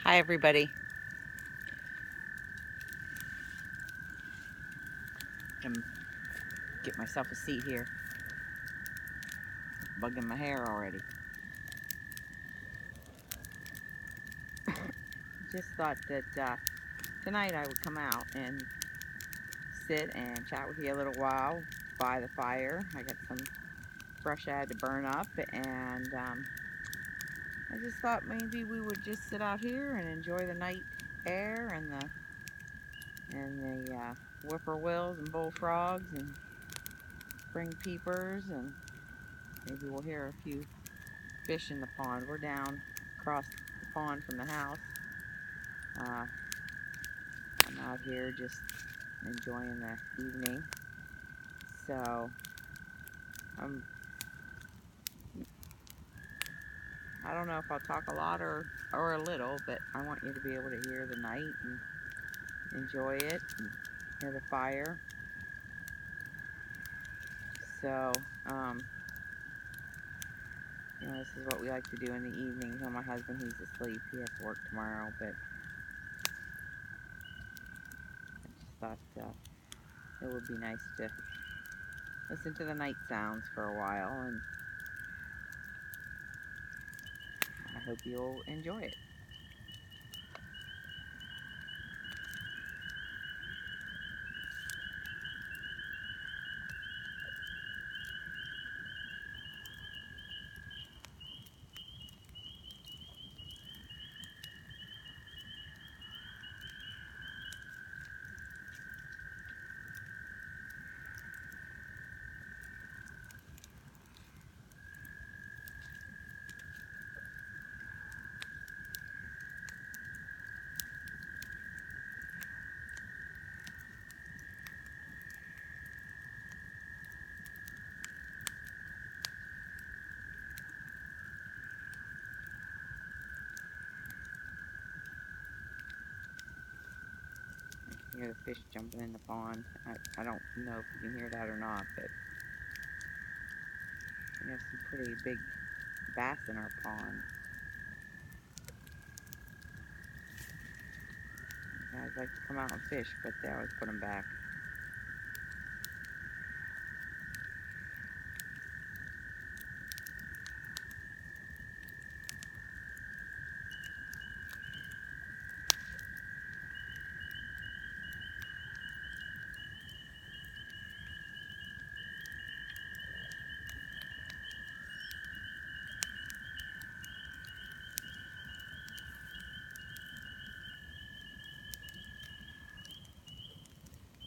Hi everybody. I'm get myself a seat here. Bugging my hair already. Just thought that tonight I would come out and sit and chat with you a little while by the fire. I got some brush I had to burn up, and I just thought maybe we would just sit out here and enjoy the night air and the whippoorwills and bullfrogs and spring peepers, and maybe we'll hear a few fish in the pond. We're down across the pond from the house. Uh, I'm out here just enjoying the evening. So I'm I don't know if I'll talk a lot or a little, but I want you to be able to hear the night and enjoy it and hear the fire. So this is what we like to do in the evenings when my husband, he's asleep. He has to work tomorrow, but I just thought it would be nice to listen to the night sounds for a while, and I hope you'll enjoy it. You hear the fish jumping in the pond. I don't know if you can hear that or not, but we have some pretty big bass in our pond. Guys like to come out and fish, but they always put them back.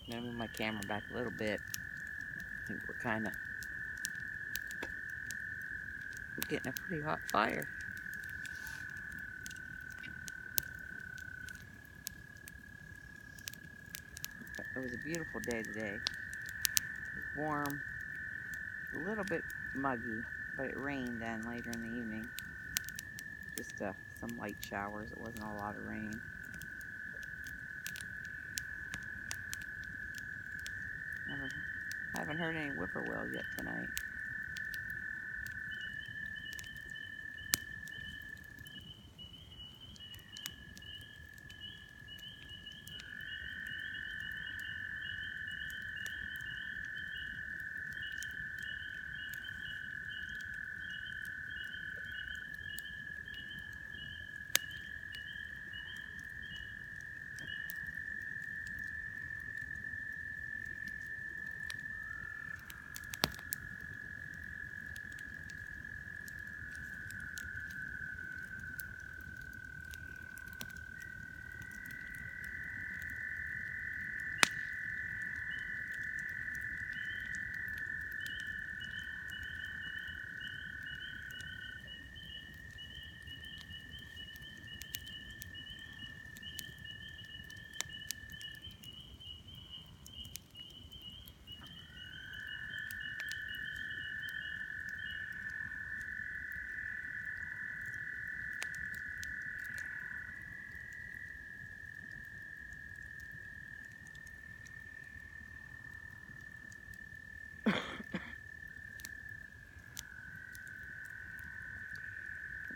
I'm gonna move my camera back a little bit. I think we're kind of getting a pretty hot fire. It was a beautiful day today. It was warm, a little bit muggy, but it rained then later in the evening. Just some light showers. It wasn't a lot of rain. I haven't heard any whippoorwills yet tonight.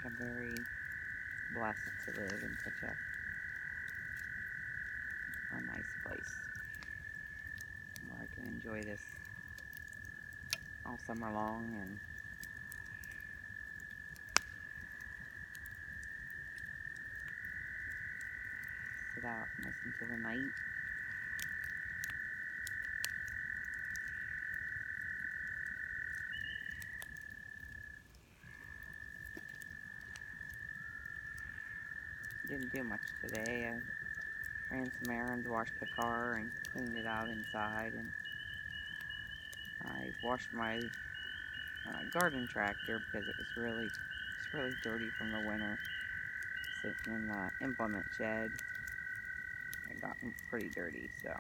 I'm very blessed to live in such a nice place where I can enjoy this all summer long and sit out and listen to the night. Didn't do much today. I ran some errands, washed the car, and cleaned it out inside. And I washed my garden tractor because it's really dirty from the winter. Sitting in the implement shed, it got pretty dirty, so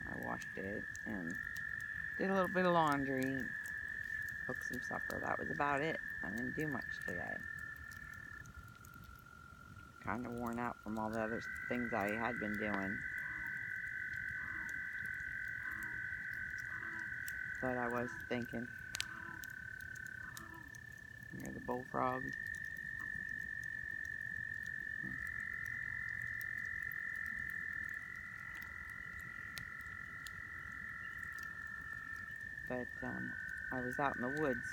I washed it and did a little bit of laundry, cooked some supper. That was about it. I didn't do much today. Kind of worn out from all the other things I had been doing. But I was thinking, hear the bullfrog. But I was out in the woods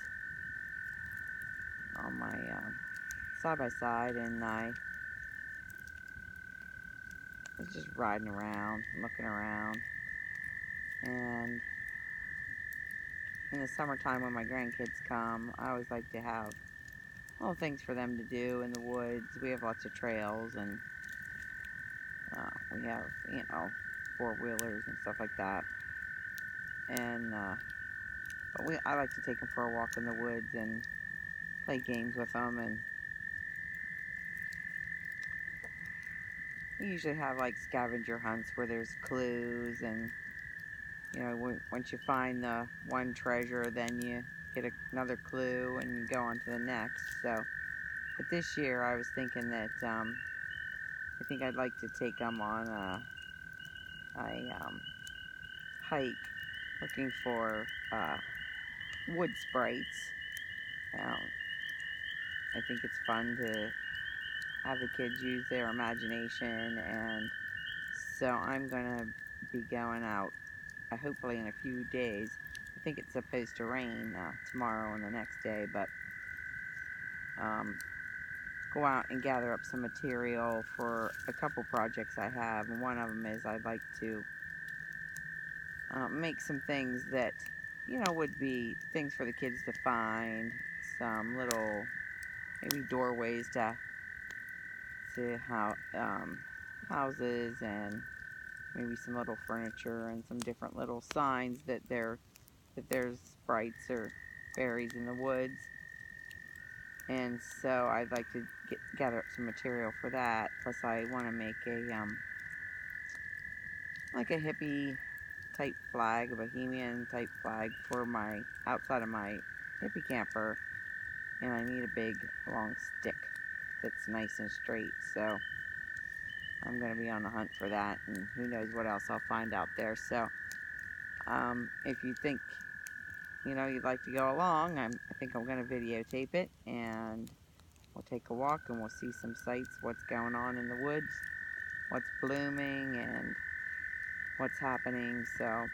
on my side-by-side, and I was just riding around, looking around. And in the summertime when my grandkids come, I always like to have little things for them to do in the woods. We have lots of trails, and we have, four-wheelers and stuff like that. And but I like to take them for a walk in the woods and play games with them. And we usually have like scavenger hunts where there's clues, and once you find the one treasure, then you get another clue and you go on to the next. So, but this year I was thinking that I think I'd like to take them on a hike looking for wood sprites. I think it's fun to have the kids use their imagination, and so I'm gonna be going out hopefully in a few days. I think it's supposed to rain tomorrow and the next day, but go out and gather up some material for a couple projects I have. And one of them is I'd like to make some things that would be things for the kids to find, some little maybe doorways to houses, and maybe some little furniture and some different little signs that there's sprites or fairies in the woods. And so I'd like to gather up some material for that. Plus I want to make like a hippie type flag, a bohemian type flag for my outside of my hippie camper. And I need a big long stick that's nice and straight. So I'm going to be on the hunt for that, and who knows what else I'll find out there. So if you think you'd like to go along, I think I'm going to videotape it, and we'll take a walk and we'll see some sights, what's going on in the woods, what's blooming, and what's happening. So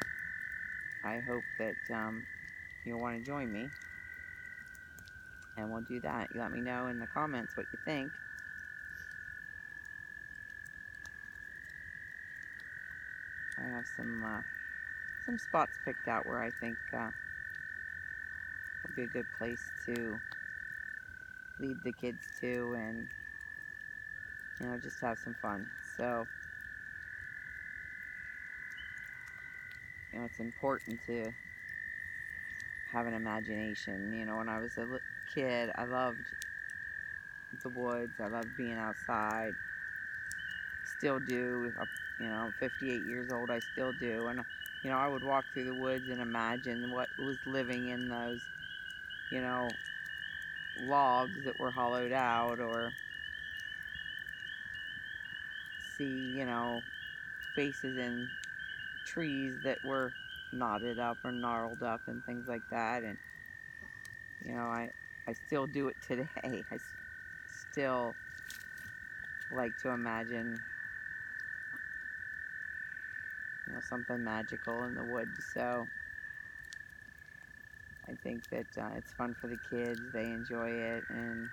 I hope that you'll want to join me, and we'll do that. You let me know in the comments what you think. I have some spots picked out where I think will be a good place to lead the kids to, and just have some fun. So it's important to have an imagination. When I was a kid, I loved the woods. I loved being outside. Still do. 58 years old, I still do. And I would walk through the woods and imagine what was living in those logs that were hollowed out, or see faces in trees that were knotted up or gnarled up and things like that. And I still do it today. still like to imagine, something magical in the woods. So I think that it's fun for the kids. They enjoy it, and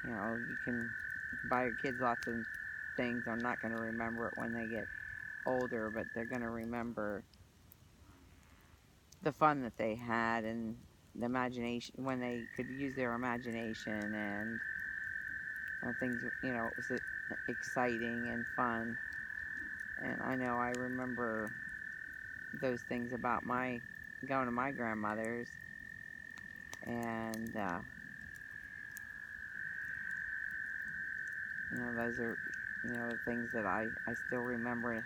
you can buy your kids lots of things. They're not going to remember it when they get older, but they're going to remember the fun that they had and the imagination, when they could use their imagination, and things, it was exciting and fun. And I know I remember those things about going to my grandmother's, and those are the things that I still remember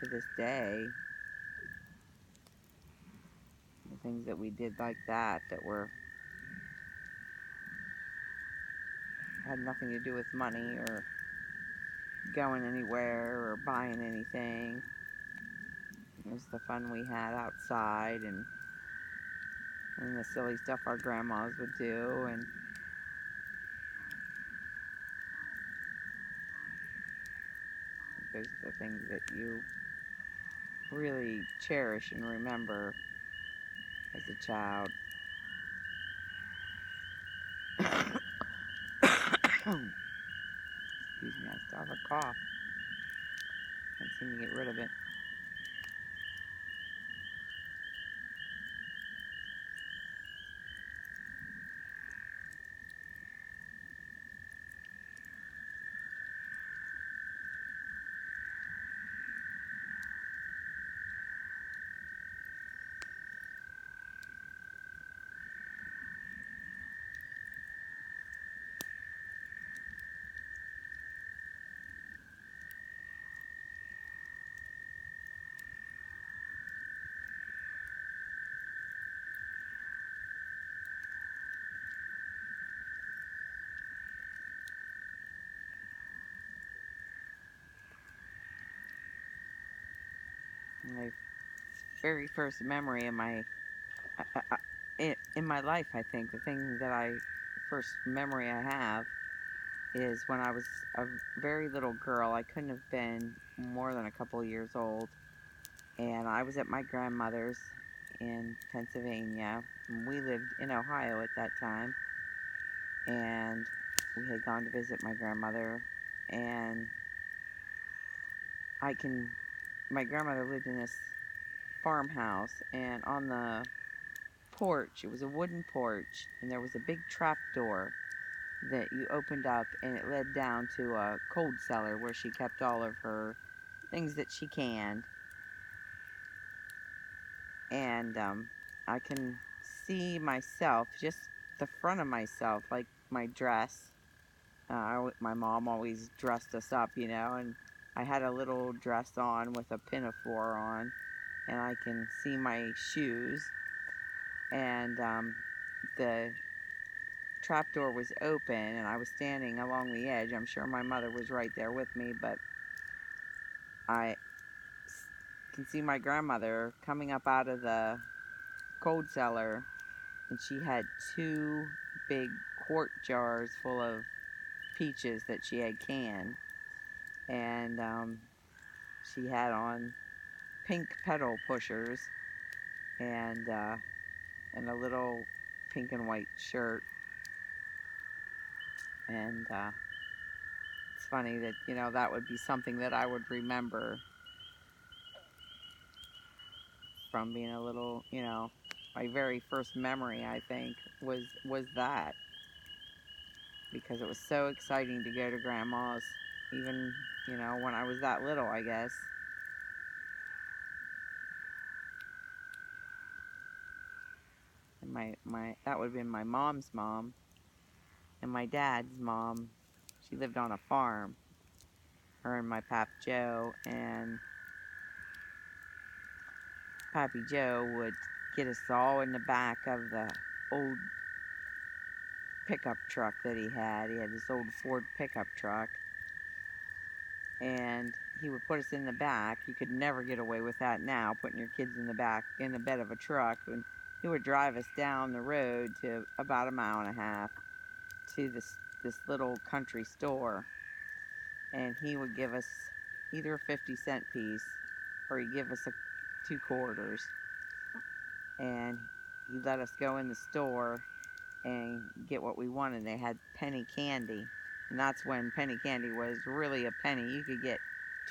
to this day. The things that we did like that had nothing to do with money or going anywhere or buying anything. It was the fun we had outside, and the silly stuff our grandmas would do, and those are the things that you really cherish and remember as a child. Excuse me, I still have a cough. Can't seem to get rid of it. My very first memory in my life, I think the thing that first memory I have is when I was a very little girl. I couldn't have been more than a couple years old, and I was at my grandmother's in Pennsylvania. We lived in Ohio at that time, and we had gone to visit my grandmother, and my grandmother lived in this farmhouse, and on the porch, it was a wooden porch, and there was a big trap door that you opened up, and it led down to a cold cellar where she kept all of her things that she canned. And I can see myself, just the front of myself, like my dress. My mom always dressed us up, and I had a little dress on with a pinafore on, and I can see my shoes, and the trapdoor was open, and I was standing along the edge. I'm sure my mother was right there with me, but I can see my grandmother coming up out of the cold cellar, and she had 2 big quart jars full of peaches that she had canned, and she had on pink pedal pushers, and a little pink and white shirt. And it's funny that that would be something that I would remember from being a little, my very first memory, I think, was that, because it was so exciting to go to Grandma's, even when I was that little, I guess. And that would have been my mom's mom, and my dad's mom, she lived on a farm, her and my Pap Joe, and Pappy Joe would get us all in the back of the old pickup truck that he had. He had this old Ford pickup truck, and he would put us in the back. You could never get away with that now, putting your kids in the back, in the bed of a truck. And he would drive us down the road to about 1.5 miles to the this little country store, and he would give us either a 50-cent piece or he'd give us 2 quarters, and he let us go in the store and get what we wanted. They had penny candy, and that's when penny candy was really a penny. You could get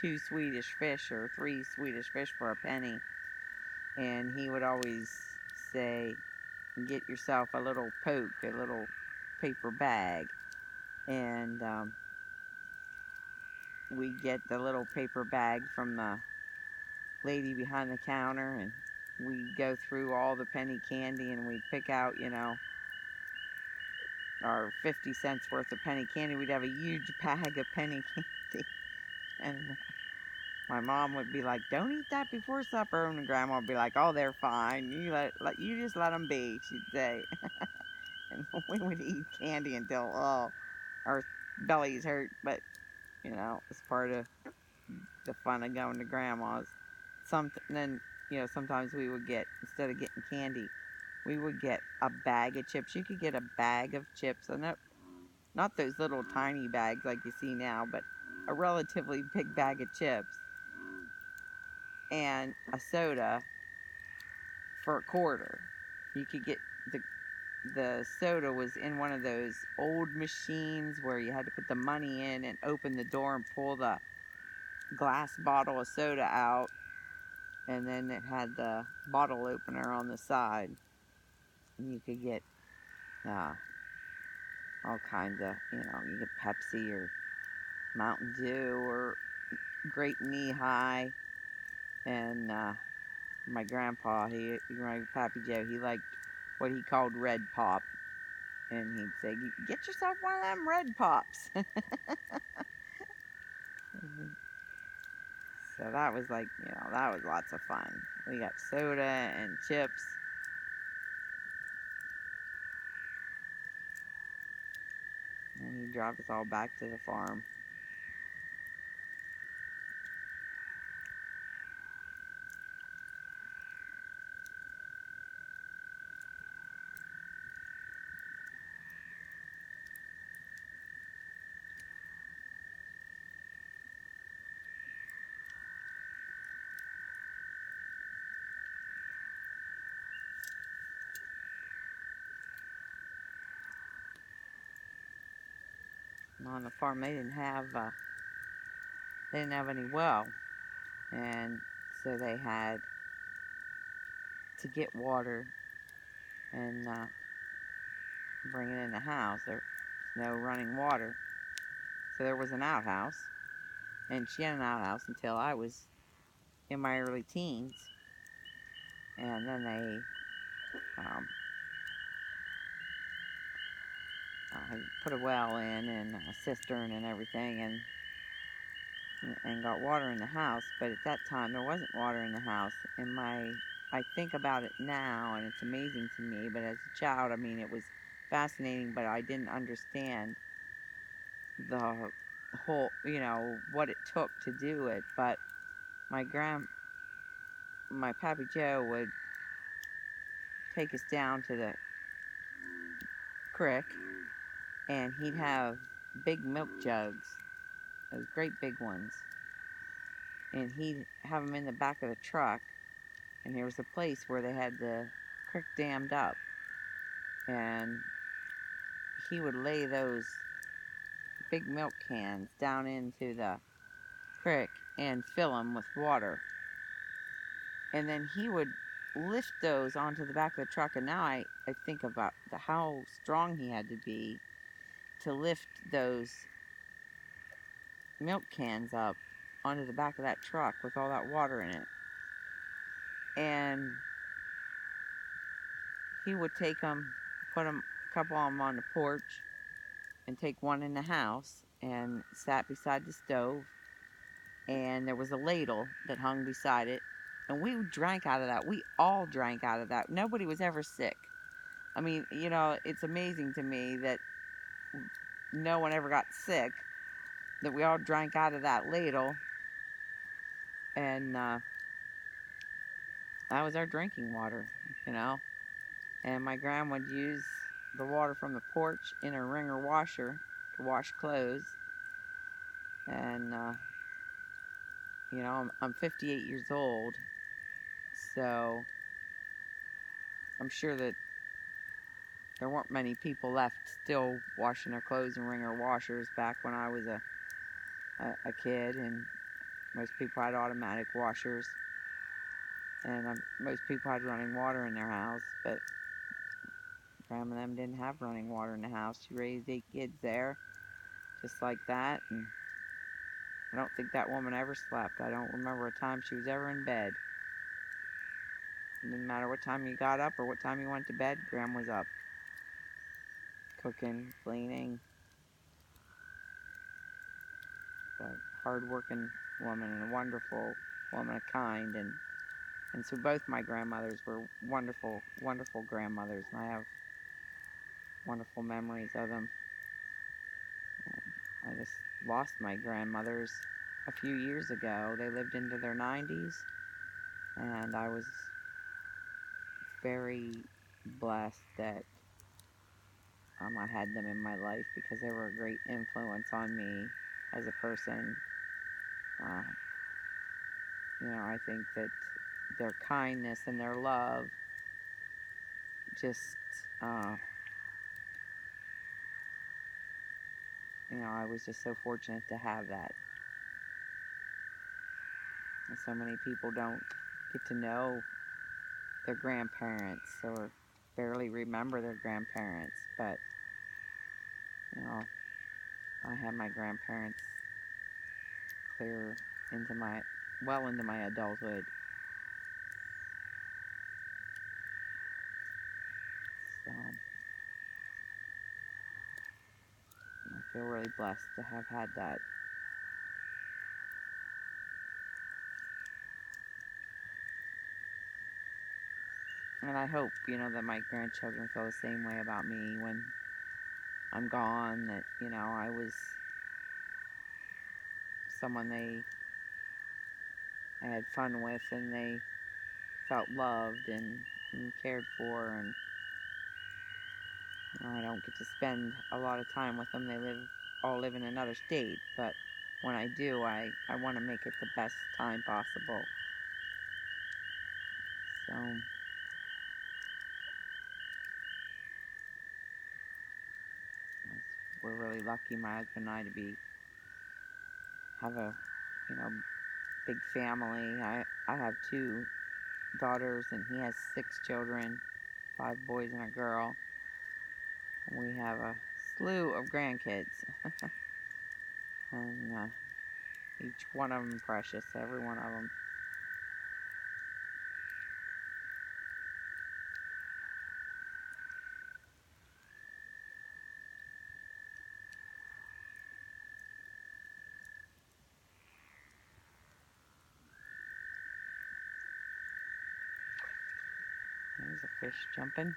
2 Swedish fish or 3 Swedish fish for a penny. And he would always say, get yourself a little poke, a little paper bag. And we get the little paper bag from the lady behind the counter, and we go through all the penny candy, and we pick out, our 50 cents worth of penny candy. We'd have a huge bag of penny candy. And my mom would be like, don't eat that before supper. And Grandma would be like, oh, they're fine. You just let them be, she'd say. And we would eat candy until, our bellies hurt. But, it's part of the fun of going to Grandma's. Then, sometimes we would get, instead of getting candy, we would get a bag of chips. You could get a bag of chips, and not those little tiny bags like you see now, but a relatively big bag of chips and a soda for $0.25. You could get the soda was in one of those old machines where you had to put the money in and open the door and pull the glass bottle of soda out, and then it had the bottle opener on the side, and you could get all kinds of, you get Pepsi or Mountain Dew or Great Knee High. And my grandpa, my Pappy Joe, he liked what he called Red Pop. And he'd say, get yourself one of them Red Pops. So that was that was lots of fun. We got soda and chips. And he'd drive us all back to the farm. And on the farm, they didn't have any well, and so they had to get water and bring it in the house. There's no running water, so there was an outhouse, and she had an outhouse until I was in my early teens, and then they put a well in and a cistern and everything, and got water in the house. But at that time there wasn't water in the house. I think about it now, and it's amazing to me, but as a child, it was fascinating, but I didn't understand the whole, what it took to do it. But my Pappy Joe would take us down to the creek, and he'd have big milk jugs, those great big ones, and he'd have them in the back of the truck. And there was a place where they had the creek dammed up, and he would lay those big milk cans down into the creek and fill them with water, and then he would lift those onto the back of the truck. And now I think about how strong he had to be to lift those milk cans up onto the back of that truck with all that water in it. And he would take them, put a couple of them on the porch, and take one in the house, and sat beside the stove, and there was a ladle that hung beside it, and we drank out of that. We all drank out of that. Nobody was ever sick. It's amazing to me that no one ever got sick, that we all drank out of that ladle, and that was our drinking water, And my grandma would use the water from the porch in a wringer washer to wash clothes. And, I'm 58 years old, so I'm sure that there weren't many people left still washing their clothes in wringer washers back when I was a kid, and most people had automatic washers, and most people had running water in their house, but Grandma and them didn't have running water in the house. She raised 8 kids there, just like that, and I don't think that woman ever slept. I don't remember a time she was ever in bed. It didn't matter what time you got up or what time you went to bed, Grandma was up, cooking, cleaning. A hard-working woman and a wonderful woman, a kind, and so both my grandmothers were wonderful, wonderful grandmothers, and I have wonderful memories of them. I just lost my grandmothers a few years ago. They lived into their 90s, and I was very blessed that I had them in my life, because they were a great influence on me as a person. I think that their kindness and their love just, I was just so fortunate to have that. And so many people don't get to know their grandparents or barely remember their grandparents, but, I had my grandparents well into my adulthood. So I feel really blessed to have had that. And I hope, that my grandchildren feel the same way about me when I'm gone, that, I was someone I had fun with, and they felt loved and cared for, and I don't get to spend a lot of time with them. They all live in another state, but when I do, I want to make it the best time possible. So we're really lucky, my husband and I, to have a big family. I have 2 daughters, and he has 6 children, 5 boys and a girl. We have a slew of grandkids, and each one of them precious, every one of them. There's a fish jumping.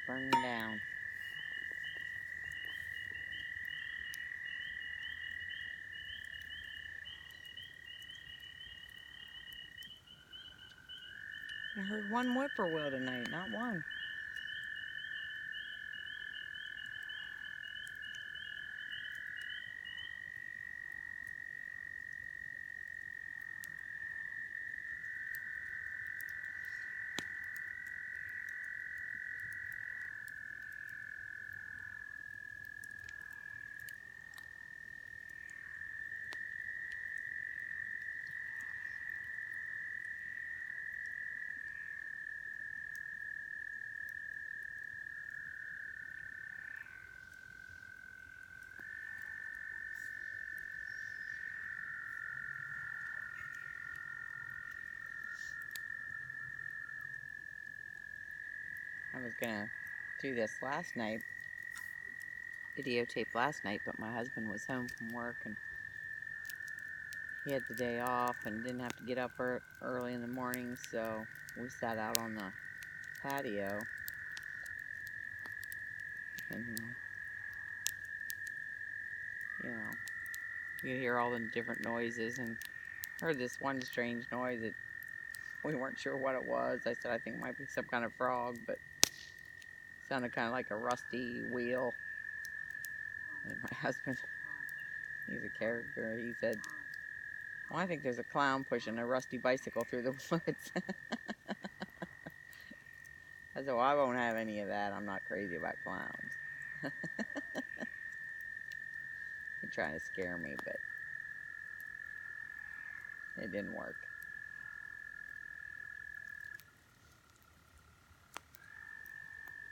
burning down. I heard one whippoorwill tonight, not one. I was gonna do this last night, videotape last night, but my husband was home from work and he had the day off and didn't have to get up early in the morning, so we sat out on the patio and you know, you could hear all the different noises and heard this one strange noise that we weren't sure what it was. I said I think it might be some kind of frog, but it sounded kind of like a rusty wheel. And my husband, he's a character, he said, well, I think there's a clown pushing a rusty bicycle through the woods. I said, well, I won't have any of that. I'm not crazy about clowns. He's trying to scare me, but it didn't work.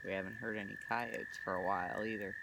We haven't heard any coyotes for a while either.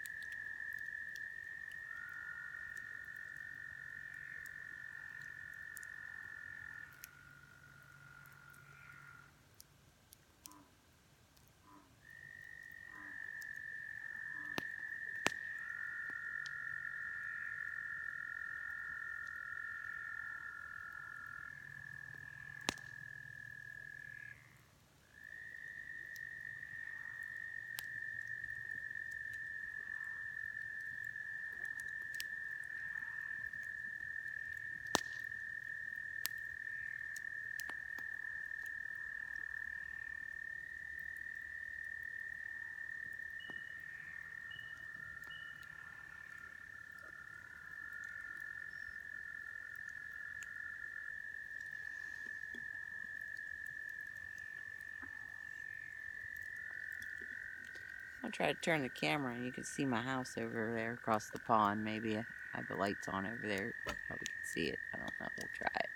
I'll try to turn the camera and you can see my house over there across the pond. Maybe I have the lights on over there. Probably can see it. I don't know. We'll try it.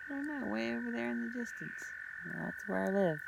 I don't know. Way over there in the distance. That's where I live.